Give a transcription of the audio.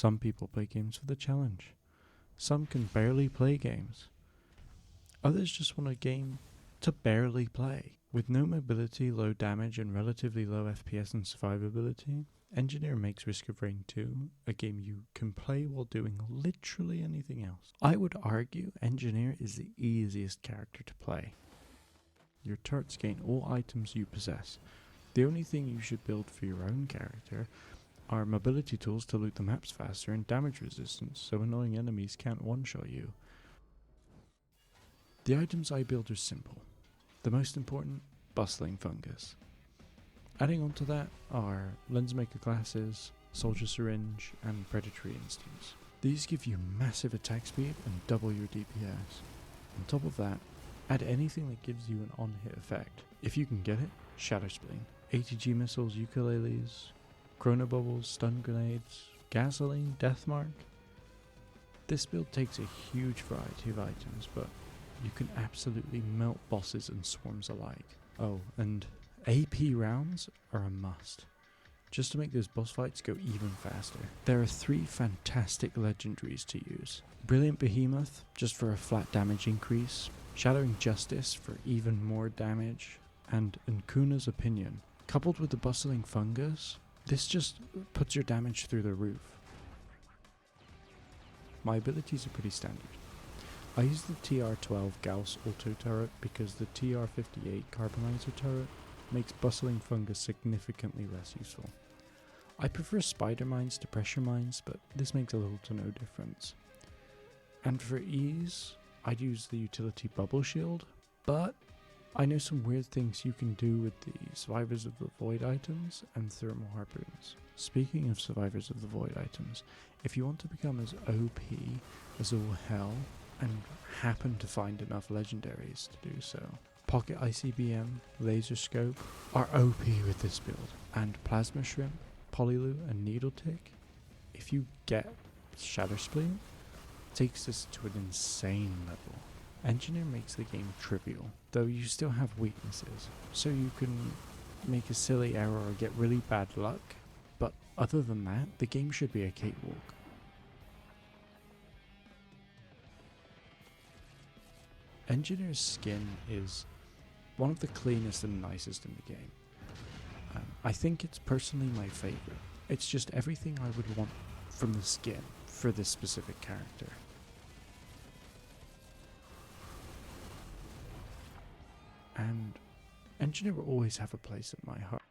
Some people play games for the challenge. Some can barely play games. Others just want a game to barely play. With no mobility, low damage, and relatively low FPS and survivability, Engineer makes Risk of Rain 2 a game you can play while doing literally anything else. I would argue Engineer is the easiest character to play. Your turrets gain all items you possess. The only thing you should build for your own character are mobility tools to loot the maps faster and damage resistance so annoying enemies can't one-shot you. The items I build are simple. The most important, Bustling Fungus. Adding on to that are Lensmaker Glasses, Soldier Syringe, and Predatory Instincts. These give you massive attack speed and double your DPS. On top of that, add anything that gives you an on-hit effect. If you can get it, Shatter Spleen, ATG missiles, ukuleles, Chrono Bubbles, stun grenades, gasoline, Deathmark. This build takes a huge variety of items, but you can absolutely melt bosses and swarms alike. Oh, and AP rounds are a must, just to make those boss fights go even faster. There are 3 fantastic legendaries to use. Brilliant Behemoth, just for a flat damage increase, Shadowing Justice for even more damage, and Nkuna's Opinion. Coupled with the Bustling Fungus, this just puts your damage through the roof. My abilities are pretty standard. I use the TR12 Gauss Auto Turret because the TR58 Carbonizer Turret makes Bustling Fungus significantly less useful. I prefer Spider Mines to Pressure Mines, but this makes a little to no difference. And for ease, I'd use the utility Bubble Shield, but I know some weird things you can do with the Survivors of the Void items and Thermal Harpoons. Speaking of Survivors of the Void items, if you want to become as OP as all hell, and happen to find enough legendaries to do so, Pocket ICBM, Laser Scope are OP with this build, and Plasma Shrimp, Polyloot, and Needle Tick, if you get Shatter Spleen, takes this to an insane level. Engineer makes the game trivial, though you still have weaknesses, so you can make a silly error or get really bad luck, but other than that, the game should be a cakewalk. Engineer's skin is one of the cleanest and nicest in the game. I think it's personally my favorite. It's just everything I would want from the skin for this specific character. And Engineer will always have a place in my heart.